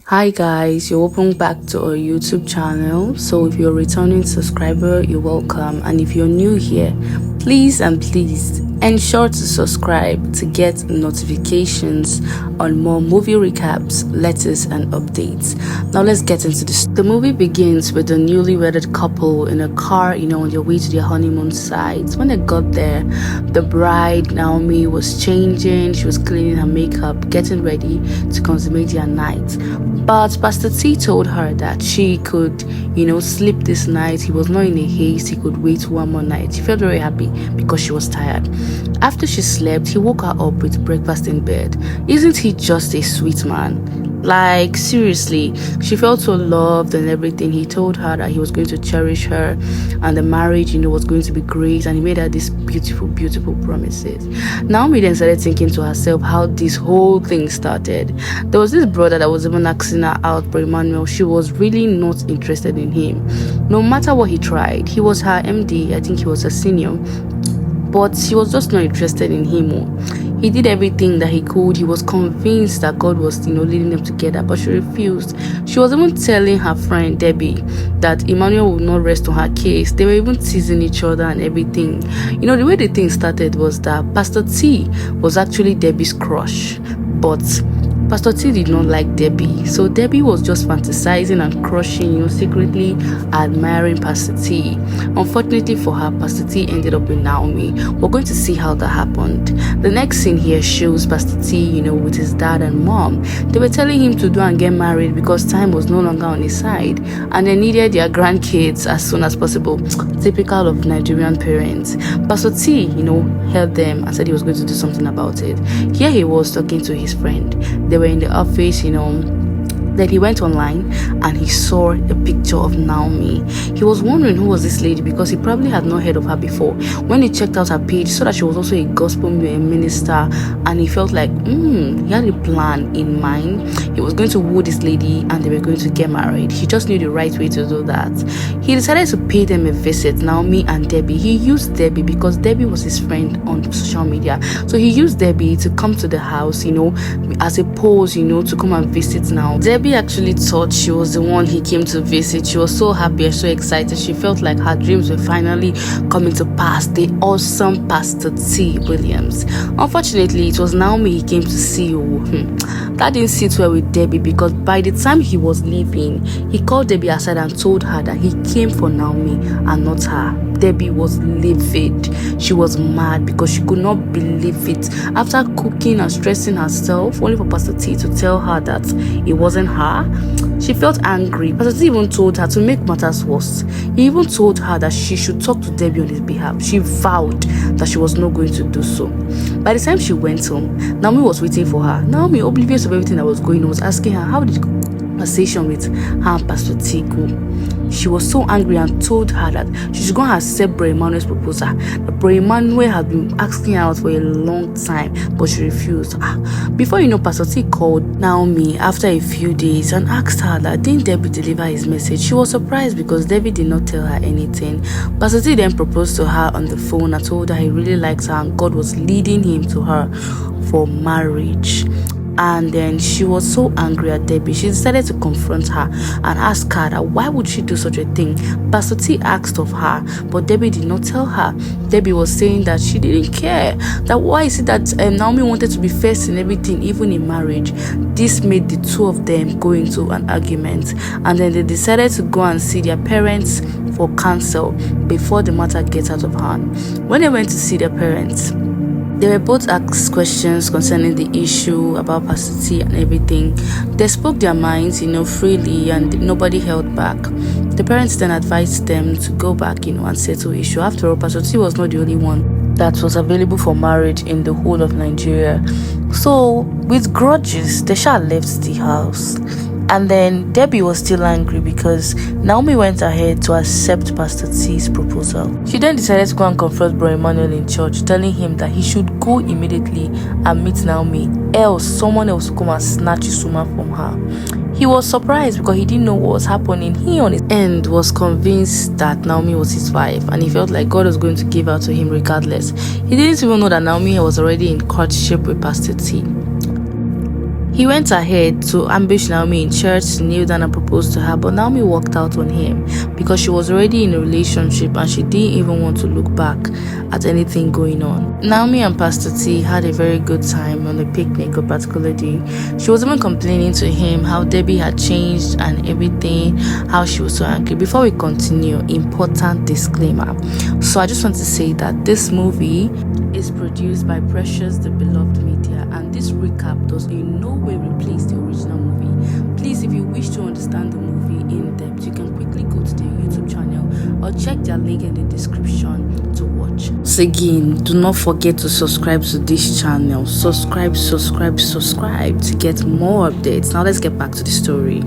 Hi guys, you're welcome back to our YouTube channel. So if you're a returning subscriber, you're welcome, and if you're new here, please ensure to subscribe to get notifications on more movie recaps, letters and updates. Now let's get into this. The movie begins with a newly wedded couple in a car, on their way to their honeymoon site. When they got there, the bride Naomi was changing, she was cleaning her makeup, getting ready to consummate their night. But Pastor T told her that she could, sleep this night. He was not in a haste. He could wait one more night. She felt very happy because she was tired. After she slept, he woke her up with breakfast in bed. Isn't he just a sweet man? Like, seriously, she felt so loved and everything. He told her that he was going to cherish her and the marriage, was going to be great, and he made her these beautiful, beautiful promises. Naomi then started thinking to herself how this whole thing started. There was this brother that was even asking her out for Emmanuel. She was really not interested in him. No matter what he tried, he was her MD, I think he was a senior, but she was just not interested in him. He did everything that he could. He was convinced that God was, leading them together, but she refused. She was even telling her friend Debbie that Emmanuel would not rest on her case. They were even teasing each other and everything. The way the thing started was that Pastor T was actually Debbie's crush, but Pastor T did not like Debbie, so Debbie was just fantasizing and crushing, secretly admiring Pastor T. Unfortunately for her, Pastor T ended up with Naomi. We're going to see how that happened. The next scene here shows Pastor T, with his dad and mom. They were telling him to do and get married because time was no longer on his side, and they needed their grandkids as soon as possible. Typical of Nigerian parents. Pastor T, held them and said he was going to do something about it. Here he was talking to his friend. They were in the office, then he went online and he saw a picture of Naomi. He was wondering who was this lady because he probably had not heard of her before. When he checked out her page, he saw that she was also a gospel minister, and he felt like he had a plan in mind. He was going to woo this lady and they were going to get married. He just knew the right way to do that. He decided to pay them a visit, Naomi and Debbie. He used Debbie because Debbie was his friend on social media. So he used Debbie to come to the house, as a pose, to come and visit now. Debbie actually thought she was the one he came to visit. She was so happy and so excited. She felt like her dreams were finally coming to pass. The awesome Pastor T. Williams. Unfortunately, it was Naomi he came to see. That didn't sit well with Debbie because by the time he was leaving, he called Debbie aside and told her that he came for Naomi and not her. Debbie was livid. She was mad because she could not believe it. After cooking and stressing herself, only for Pastor T to tell her that it wasn't her, she felt angry. Pastor T even told her to make matters worse. He even told her that she should talk to Debbie on his behalf. She vowed that she was not going to do so. By the time she went home, Naomi was waiting for her. Naomi, oblivious of everything that was going on, was asking her how did the conversation with her and Pastor T go. She was so angry and told her that she should go and accept Bro Emmanuel's proposal. Bro Emmanuel had been asking her out for a long time, but she refused. Before Pastor T called Naomi after a few days and asked her that didn't Debbie deliver his message. She was surprised because Debbie did not tell her anything. Pastor T then proposed to her on the phone and told her he really likes her and God was leading him to her for marriage. And then she was so angry at Debbie, she decided to confront her and ask her that why would she do such a thing. Pastor T asked of her, but Debbie did not tell her. Debbie was saying that she didn't care. That why is it that Naomi wanted to be first in everything, even in marriage. This made the two of them go into an argument, and then they decided to go and see their parents for counsel before the matter gets out of hand. When they went to see their parents, they were both asked questions concerning the issue about Pastor T and everything. They spoke their minds, freely, and nobody held back. The parents then advised them to go back, and settle issue. After all, Pastor T was not the only one that was available for marriage in the whole of Nigeria. So, with grudges, they left the house. And then Debbie was still angry because Naomi went ahead to accept Pastor T's proposal. She then decided to go and confront Bro Emmanuel in church, telling him that he should go immediately and meet Naomi, else someone else will come and snatch his woman from her. He was surprised because he didn't know what was happening. He on his end was convinced that Naomi was his wife, and he felt like God was going to give her to him regardless. He didn't even know that Naomi was already in courtship with Pastor T. He went ahead to ambush Naomi in church to kneel down and propose to her, but Naomi walked out on him because she was already in a relationship and she didn't even want to look back at anything going on. Naomi and Pastor T had a very good time on the picnic a particular day. She was even complaining to him how Debbie had changed and everything, how she was so angry. Before we continue, important disclaimer. So I just want to say that this movie is produced by Precious the Beloved Media, and this recap does in no way replace the original movie. Please, if you wish to understand the movie in depth, you can quickly go to their YouTube channel or check their link in the description to watch. So again, do not forget to subscribe to this channel. Subscribe to get more updates. Now let's get back to the story.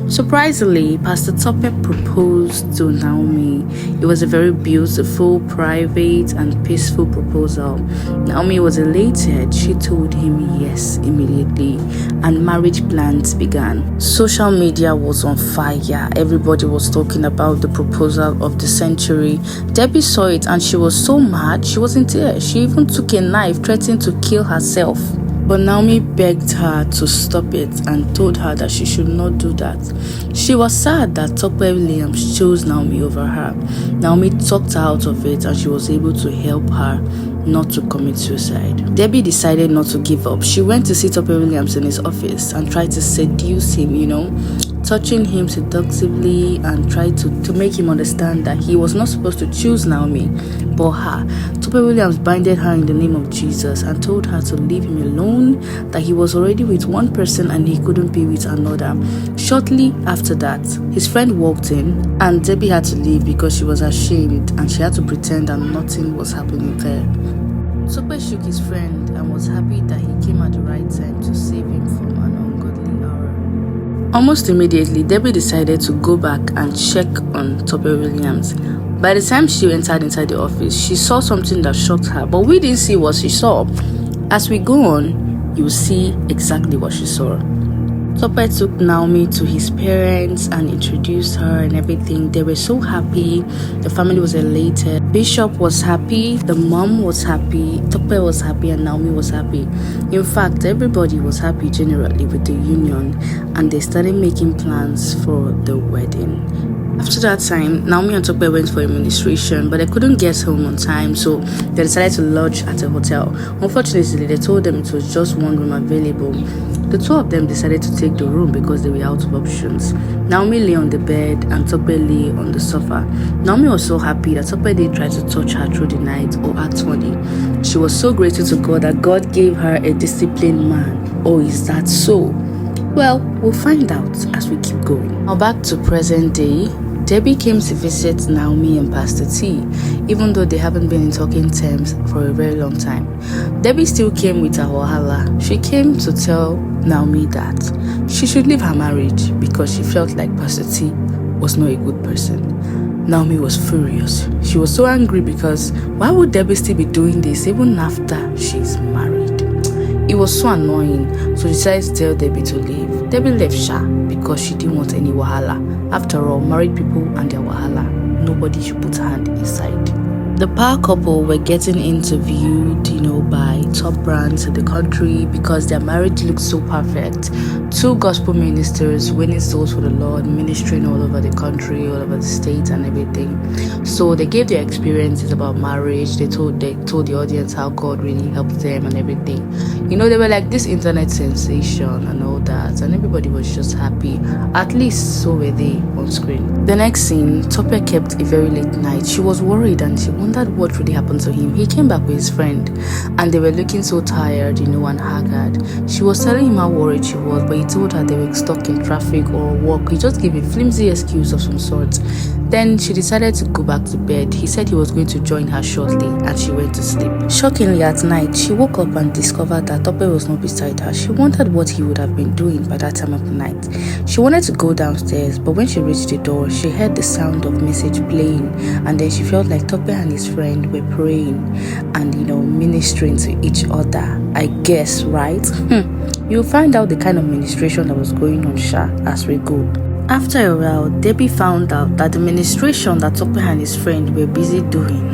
Surprisingly, Pastor Tope proposed to Naomi. It was a very beautiful, private, and peaceful proposal. Naomi was elated. She told him yes immediately, and marriage plans began. Social media was on fire. Everybody was talking about the proposal of the century. Debbie saw it and she was so mad. She was in tears. She even took a knife, threatening to kill herself. But Naomi begged her to stop it and told her that she should not do that. She was sad that Tope Williams chose Naomi over her. Naomi talked her out of it and she was able to help her not to commit suicide. Debbie decided not to give up. She went to see Tope Williams in his office and tried to seduce him, touching him seductively, and tried to make him understand that he was not supposed to choose Naomi but her. Tope Williams binded her in the name of Jesus and told her to leave him alone, that he was already with one person and he couldn't be with another. Shortly after that, his friend walked in and Debbie had to leave because she was ashamed and she had to pretend that nothing was happening there. Tope shook his friend and was happy that he came at the right time to save him from an ungodly hour. Almost immediately, Debbie decided to go back and check on Tope Williams. By the time she entered inside the office, she saw something that shocked her, but we didn't see what she saw. As we go on, you'll see exactly what she saw. Tope took Naomi to his parents and introduced her and everything. They were so happy. The family was elated. Bishop was happy. The mom was happy. Tope was happy and Naomi was happy. In fact, everybody was happy generally with the union, and they started making plans for the wedding. After that time, Naomi and Tope went for administration, but they couldn't get home on time, so they decided to lodge at a hotel. Unfortunately, they told them it was just one room available. The two of them decided to take the room because they were out of options. Naomi lay on the bed and Tope lay on the sofa. Naomi was so happy that Tope didn't try to touch her through the night or act funny. She was so grateful to God that God gave her a disciplined man. Oh, is that so? Well, we'll find out as we keep going. Now back to present day. Debbie came to visit Naomi and Pastor T, even though they haven't been in talking terms for a very long time. Debbie still came with her wahala. She came to tell Naomi that she should leave her marriage because she felt like Pastor T was not a good person. Naomi was furious. She was so angry because why would Debbie still be doing this even after she's married? It was so annoying, so she decided to tell Debbie to leave. Debbie left Sha because she didn't want any wahala. After all, married people and their wahala, nobody should put hand inside. The power couple were getting interviewed, by top brands in the country because their marriage looked so perfect. Two gospel ministers winning souls for the Lord, ministering all over the country, all over the state and everything. So they gave their experiences about marriage. They told the audience how God really helped them and everything. They were like this internet sensation and all that, and everybody was just happy. At least so were they on screen. The next scene, Tope kept a very late night. She was worried and she wondered what really happened to him. He came back with his friend and they were looking so tired, and haggard. She was telling him how worried she was, but he told her they were stuck in traffic or work. He just gave a flimsy excuse of some sort. Then she decided to go back to bed. He said he was going to join her shortly and she went to sleep. Shockingly, at night, she woke up and discovered that Tope was not beside her. She wondered what he would have been doing by that time of the night. She wanted to go downstairs, but when she reached the door, she heard the sound of message playing, and then she felt like Tope and his friend were praying and, ministering to each other. I guess, right? You'll find out the kind of ministration that was going on, as we go. After a while, Debbie found out that the ministration that Tope and his friend were busy doing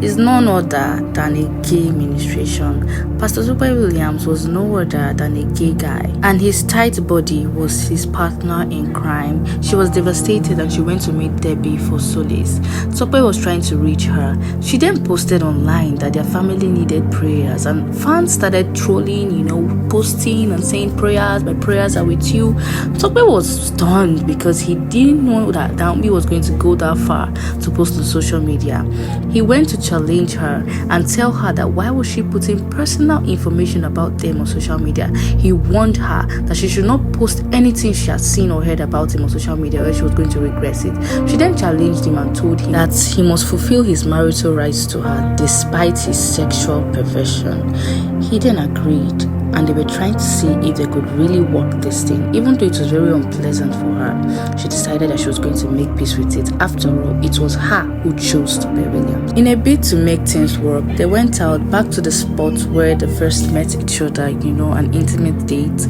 is none other than a gay ministration. Pastor Tope Williams was no other than a gay guy, and his tight body was his partner in crime. She was devastated and she went to meet Debbie for solace. Tope was trying to reach her. She then posted online that their family needed prayers, and fans started trolling, posting and saying prayers, my prayers are with you. Tope was stunned because he didn't know that Naomi was going to go that far to post on social media. He went to challenge her and tell her that why was she putting personal information about them on social media. He warned her that she should not post anything she had seen or heard about him on social media, or she was going to regret it. She then challenged him and told him that he must fulfill his marital rights to her despite his sexual perversion. He then agreed, and they were trying to see if they could really work this thing. Even though it was very unpleasant for her, she decided that she was going to make peace with it. After all, it was her who chose Tope Williams. In a bid to make things work, they went out back to the spot where they first met each other, an intimate date.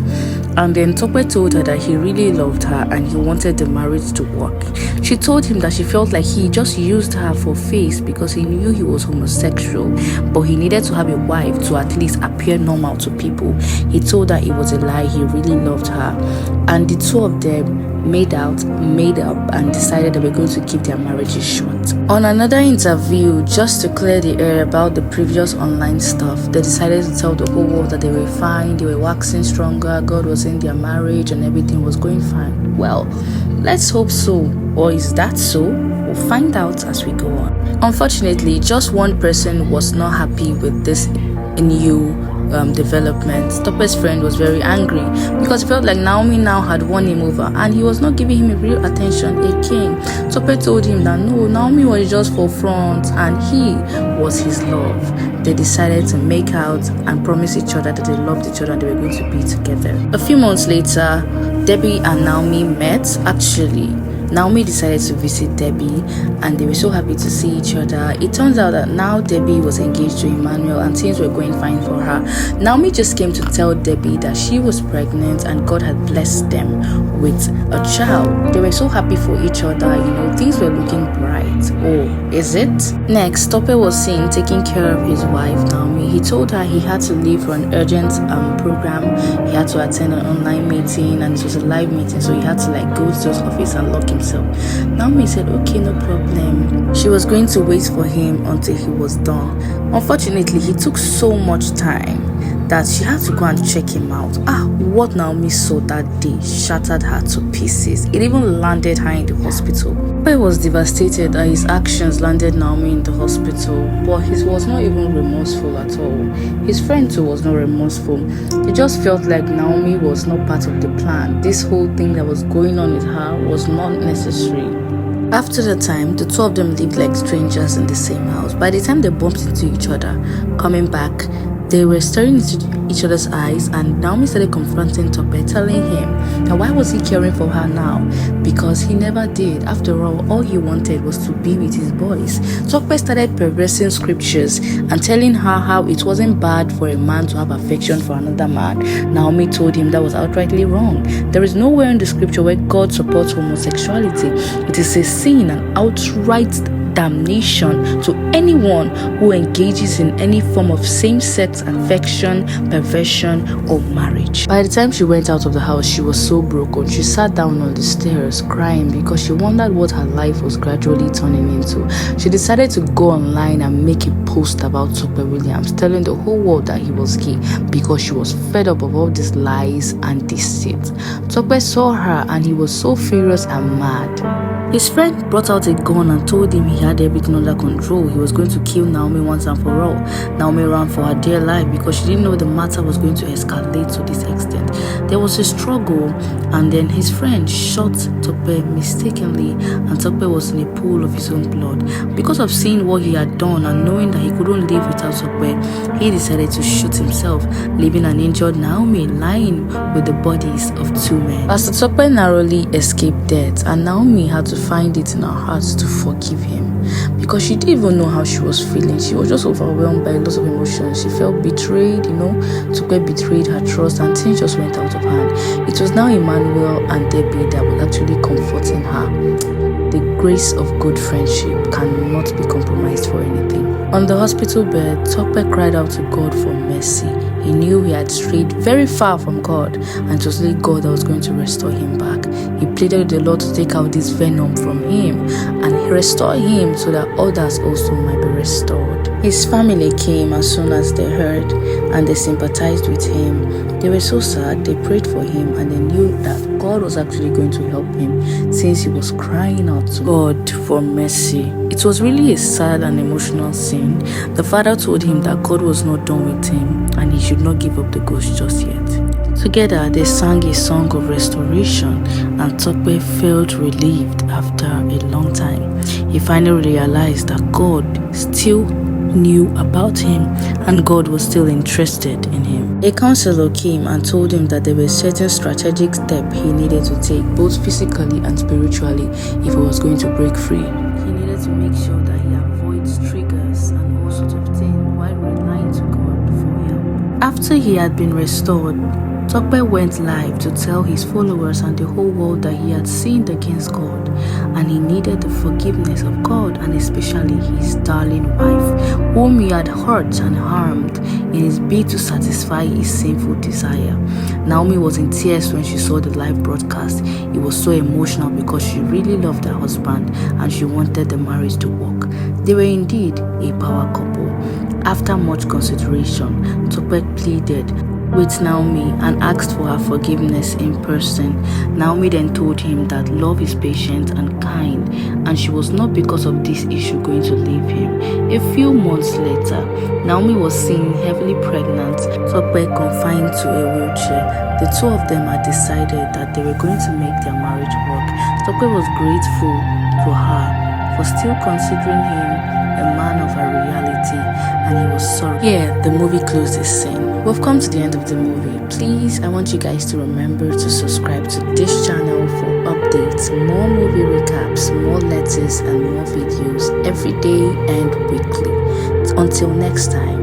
And then Tope told her that he really loved her and he wanted the marriage to work. She told him that she felt like he just used her for face because he knew he was homosexual, but he needed to have a wife to at least appear normal to people. He told her it was a lie, he really loved her. And the two of them made up, and decided they were going to keep their marriages short. On another interview, just to clear the air about the previous online stuff, they decided to tell the whole world that they were fine, they were waxing stronger, God was in their marriage and everything was going fine. Well, let's hope so. Or is that so? We'll find out as we go on. Unfortunately, just one person was not happy with this new development. Tope's friend was very angry because he felt like Naomi now had won him over and he was not giving him a real attention again. Tope told him that no, Naomi was just for front and he was his love. They decided to make out and promise each other that they loved each other and they were going to be together. A few months later, Debbie and Naomi met. Actually, Naomi decided to visit Debbie and they were so happy to see each other. It turns out that now Debbie was engaged to Emmanuel and things were going fine for her. Naomi just came to tell Debbie that she was pregnant and God had blessed them with a child. They were so happy for each other, things were looking bright. Oh, is it? Next, Tope was seen taking care of his wife Naomi. He told her he had to leave for an urgent program. He had to attend an online meeting and it was a live meeting, so he had to go to his office and lock himself. Naomi said okay, no problem. She was going to wait for him until he was done. Unfortunately, he took so much time that she had to go and check him out. What Naomi saw that day shattered her to pieces. It even landed her in the hospital. He was devastated that his actions landed Naomi in the hospital, but he was not even remorseful at all. His friend too was not remorseful. He just felt like Naomi was not part of the plan. This whole thing that was going on with her was not necessary. After the time, the two of them lived like strangers in the same house. By the time they bumped into each other, coming back, they were staring into each other's eyes and Naomi started confronting Tope, telling him that why was he caring for her now? Because he never did. After all he wanted was to be with his boys. Tope started perversing scriptures and telling her how it wasn't bad for a man to have affection for another man. Naomi told him that was outrightly wrong. There is nowhere in the scripture where God supports homosexuality. It is a sin and outright damnation to anyone who engages in any form of same-sex affection, perversion, or marriage. By the time she went out of the house, she was so broken. She sat down on the stairs crying because she wondered what her life was gradually turning into. She decided to go online and make a post about Tope Williams, telling the whole world that he was gay because she was fed up of all these lies and deceit. Tope saw her and he was so furious and mad. His friend brought out a gun and told him he had everything under control. He was going to kill Naomi once and for all. Naomi ran for her dear life because she didn't know the matter was going to escalate to this extent. There was a struggle and then his friend shot Tope mistakenly and Tope was in a pool of his own blood. Because of seeing what he had done and knowing that he couldn't live without Tope, he decided to shoot himself, leaving an injured Naomi lying with the bodies of two men. Pastor Tope narrowly escaped death and Naomi had to find it in her heart to forgive him because she didn't even know how she was feeling. She was just overwhelmed by lots of emotions. She felt betrayed, Tope betrayed her trust and things just went out of hand. It was now Emmanuel and Debbie that were actually comforting her. The grace of good friendship cannot be compromised for anything. On the hospital bed, Tope cried out to God for mercy. He knew he had strayed very far from God, and it was only God that was going to restore him back. He pleaded with the Lord to take out this venom from him and restore him so that others also might be restored. His family came as soon as they heard, and they sympathized with him. They were so sad, they prayed for him, and they knew that God was actually going to help him since he was crying out to God for mercy. It was really a sad and emotional scene. The father told him that God was not done with him and he should not give up the ghost just yet. Together, they sang a song of restoration, and Tope felt relieved after a long time. He finally realized that God still knew about him and God was still interested in him. A counselor came and told him that there were certain strategic steps he needed to take, both physically and spiritually, if he was going to break free. He needed to make sure that he avoids triggers and all sorts of things while relying to God for help. After he had been restored, Tope went live to tell his followers and the whole world that he had sinned against God and he needed the forgiveness of God and especially his darling wife, whom he had hurt and harmed in his bid to satisfy his sinful desire. Naomi was in tears when she saw the live broadcast. It was so emotional because she really loved her husband and she wanted the marriage to work. They were indeed a power couple. After much consideration, Tope pleaded with Naomi and asked for her forgiveness in person. Naomi then told him that love is patient and kind, and she was not because of this issue going to leave him. A few months later, Naomi was seen heavily pregnant, Tope confined to a wheelchair. The two of them had decided that they were going to make their marriage work. Tope was grateful to her for still considering him a man of her reality, and he was sorry. Here, the movie closes scene. We've come to the end of the movie. Please, I want you guys to remember to subscribe to this channel for updates, more movie recaps, more letters, and more videos every day and weekly. Until next time.